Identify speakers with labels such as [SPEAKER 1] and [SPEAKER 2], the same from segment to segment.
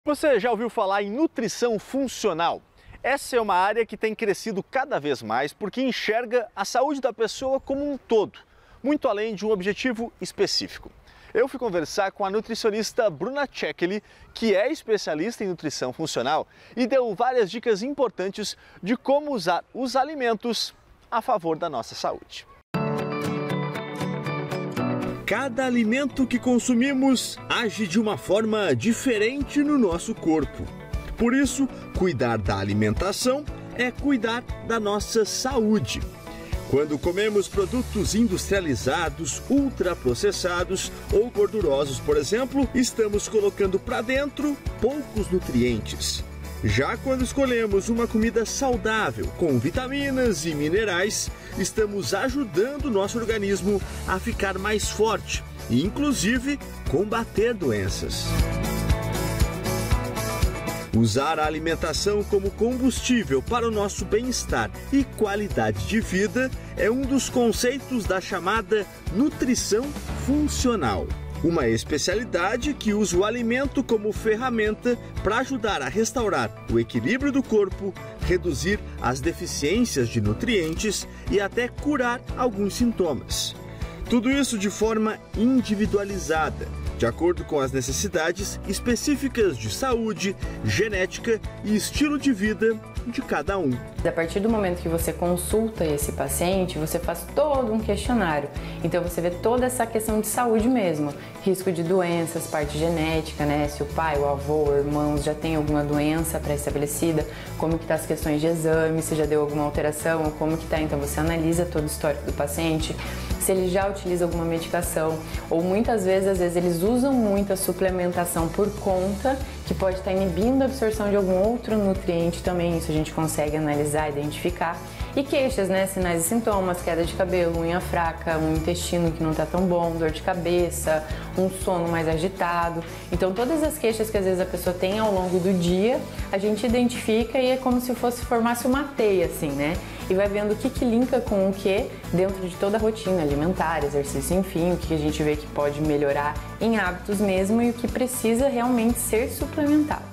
[SPEAKER 1] Você já ouviu falar em nutrição funcional? Essa é uma área que tem crescido cada vez mais porque enxerga a saúde da pessoa como um todo, muito além de um objetivo específico. Eu fui conversar com a nutricionista Bruna Cekeli, que é especialista em nutrição funcional e deu várias dicas importantes de como usar os alimentos a favor da nossa saúde. Cada alimento que consumimos age de uma forma diferente no nosso corpo. Por isso, cuidar da alimentação é cuidar da nossa saúde. Quando comemos produtos industrializados, ultraprocessados ou gordurosos, por exemplo, estamos colocando para dentro poucos nutrientes. Já quando escolhemos uma comida saudável, com vitaminas e minerais, estamos ajudando o nosso organismo a ficar mais forte e, inclusive, combater doenças. Usar a alimentação como combustível para o nosso bem-estar e qualidade de vida é um dos conceitos da chamada nutrição funcional. Uma especialidade que usa o alimento como ferramenta para ajudar a restaurar o equilíbrio do corpo, reduzir as deficiências de nutrientes e até curar alguns sintomas. Tudo isso de forma individualizada, de acordo com as necessidades específicas de saúde, genética e estilo de vida de cada um.
[SPEAKER 2] A partir do momento que você consulta esse paciente, você faz todo um questionário. Então você vê toda essa questão de saúde mesmo, risco de doenças, parte genética, né? Se o pai, o avô, irmãos já tem alguma doença pré-estabelecida, como que tá as questões de exame, se já deu alguma alteração, ou como que tá. Então você analisa todo o histórico do paciente, se ele já utiliza alguma medicação, ou muitas vezes, às vezes eles usam muita suplementação por conta, que pode estar inibindo a absorção de algum outro nutriente também, isso a gente consegue analisar, identificar. E queixas, né? Sinais e sintomas, queda de cabelo, unha fraca, um intestino que não está tão bom, dor de cabeça, um sono mais agitado. Então todas as queixas que às vezes a pessoa tem ao longo do dia, a gente identifica e é como se formasse uma teia, assim, né? E vai vendo o que linka com o que dentro de toda a rotina alimentar, exercício, enfim, o que a gente vê que pode melhorar em hábitos mesmo e o que precisa realmente ser suplementado.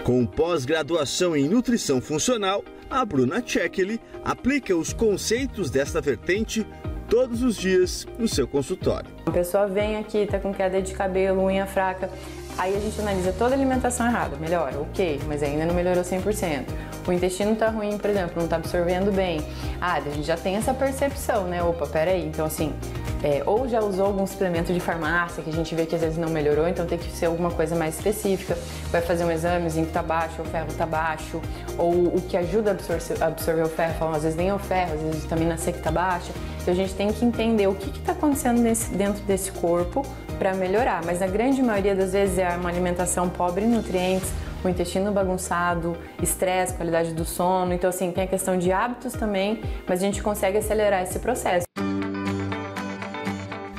[SPEAKER 1] Com pós-graduação em nutrição funcional, a Bruna Cekeli aplica os conceitos desta vertente todos os dias no seu consultório.
[SPEAKER 2] A pessoa vem aqui, tá com queda de cabelo, unha fraca, aí a gente analisa toda a alimentação errada, melhora, ok, mas ainda não melhorou 100%. O intestino tá ruim, por exemplo, não tá absorvendo bem. A gente já tem essa percepção, né? Opa, peraí, então assim, ou já usou algum suplemento de farmácia que a gente vê que às vezes não melhorou, então tem que ser alguma coisa mais específica. Vai fazer um exame, o zinco tá baixo, o ferro tá baixo, ou o que ajuda a absorver o ferro, falam, às vezes nem é o ferro, às vezes a vitamina C que tá baixa. Então a gente tem que entender o que tá acontecendo dentro desse corpo para melhorar, mas na grande maioria das vezes é uma alimentação pobre em nutrientes, o intestino bagunçado, estresse, qualidade do sono. Então assim, tem a questão de hábitos também, mas a gente consegue acelerar esse processo.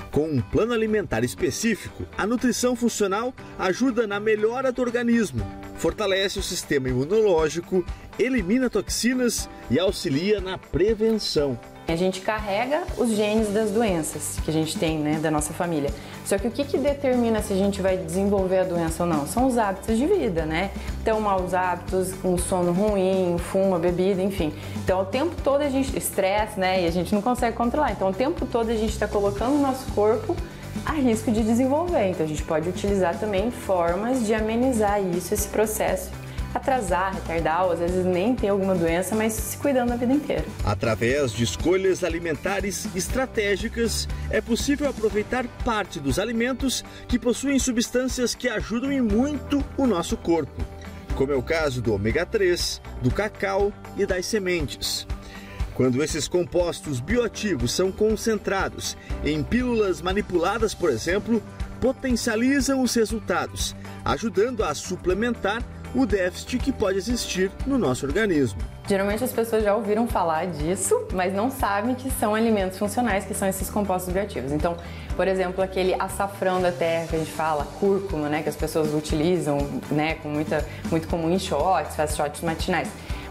[SPEAKER 1] Com um plano alimentar específico, a nutrição funcional ajuda na melhora do organismo, fortalece o sistema imunológico, elimina toxinas e auxilia na prevenção.
[SPEAKER 2] A gente carrega os genes das doenças que a gente tem, né, da nossa família. Só que o que determina se a gente vai desenvolver a doença ou não? São os hábitos de vida, né? Então, maus hábitos, um sono ruim, fuma, bebida, enfim. Então, o tempo todo a gente... Estresse, né? E a gente não consegue controlar. Então, o tempo todo a gente está colocando o nosso corpo a risco de desenvolver. Então, a gente pode utilizar também formas de amenizar isso, esse processo. Atrasar, retardar, ou às vezes nem ter alguma doença, mas se cuidando a vida inteira.
[SPEAKER 1] Através de escolhas alimentares estratégicas, é possível aproveitar parte dos alimentos que possuem substâncias que ajudam em muito o nosso corpo, como é o caso do ômega 3, do cacau e das sementes. Quando esses compostos bioativos são concentrados em pílulas manipuladas, por exemplo, potencializam os resultados, ajudando a suplementar o déficit que pode existir no nosso organismo.
[SPEAKER 2] Geralmente as pessoas já ouviram falar disso, mas não sabem que são alimentos funcionais, que são esses compostos bioativos. Então, por exemplo, aquele açafrão da terra que a gente fala, cúrcuma, né, que as pessoas utilizam, né, muito comum em shots, faz shots matinais.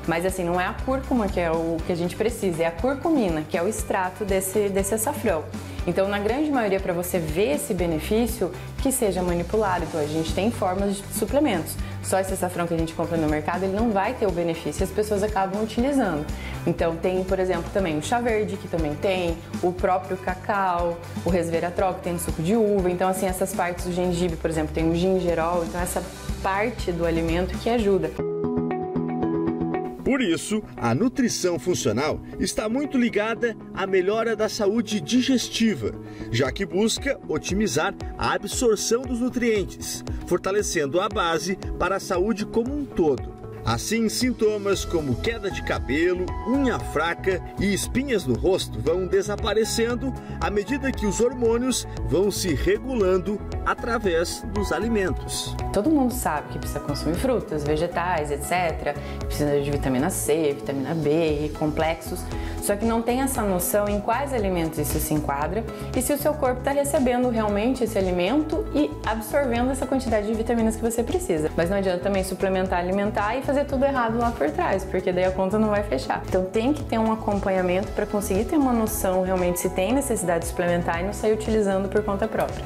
[SPEAKER 2] Mas assim, não é a cúrcuma que é o que a gente precisa, é a curcumina, que é o extrato desse açafrão. Então, na grande maioria, para você ver esse benefício, que seja manipulado. Então, a gente tem formas de suplementos. Só esse açafrão que a gente compra no mercado, ele não vai ter o benefício e as pessoas acabam utilizando. Então, tem, por exemplo, também o chá verde, que também tem, o próprio cacau, o resveratrol, que tem no suco de uva. Então, assim, essas partes do gengibre, por exemplo, tem o gingerol. Então, essa parte do alimento que ajuda.
[SPEAKER 1] Por isso, a nutrição funcional está muito ligada à melhora da saúde digestiva, já que busca otimizar a absorção dos nutrientes, fortalecendo a base para a saúde como um todo. Assim, sintomas como queda de cabelo, unha fraca e espinhas no rosto vão desaparecendo à medida que os hormônios vão se regulando através dos alimentos.
[SPEAKER 2] Todo mundo sabe que precisa consumir frutas, vegetais, etc. Precisa de vitamina C, vitamina B e complexos. Só que não tem essa noção em quais alimentos isso se enquadra e se o seu corpo está recebendo realmente esse alimento e absorvendo essa quantidade de vitaminas que você precisa. Mas não adianta também suplementar, alimentar e fazer tudo errado lá por trás, porque daí a conta não vai fechar. Então tem que ter um acompanhamento para conseguir ter uma noção realmente se tem necessidade de suplementar e não sair utilizando por conta própria.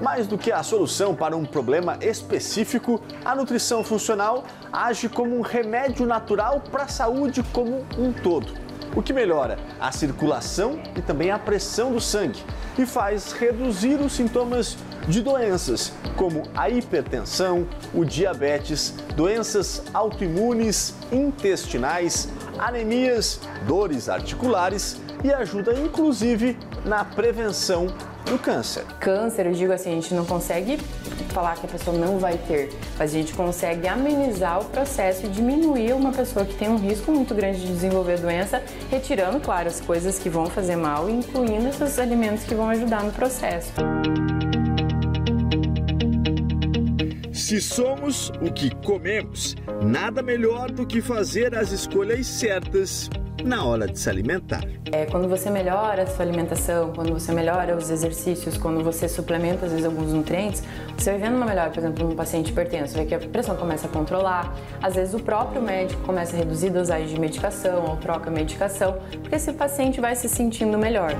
[SPEAKER 1] Mais do que a solução para um problema específico, a nutrição funcional age como um remédio natural para a saúde como um todo, o que melhora a circulação e também a pressão do sangue e faz reduzir os sintomas de doenças como a hipertensão, o diabetes, doenças autoimunes, intestinais, anemias, dores articulares e ajuda inclusive na prevenção do câncer.
[SPEAKER 2] Câncer, eu digo assim, a gente não consegue falar que a pessoa não vai ter, mas a gente consegue amenizar o processo e diminuir uma pessoa que tem um risco muito grande de desenvolver doença, retirando, claro, as coisas que vão fazer mal e incluindo esses alimentos que vão ajudar no processo.
[SPEAKER 1] Se somos o que comemos, nada melhor do que fazer as escolhas certas na hora de se alimentar.
[SPEAKER 2] Quando você melhora a sua alimentação, quando você melhora os exercícios, quando você suplementa às vezes alguns nutrientes, você vai vendo uma melhora, por exemplo, num paciente hipertenso, vê que a pressão começa a controlar, às vezes o próprio médico começa a reduzir a dosagem de medicação ou troca a medicação, porque esse paciente vai se sentindo melhor.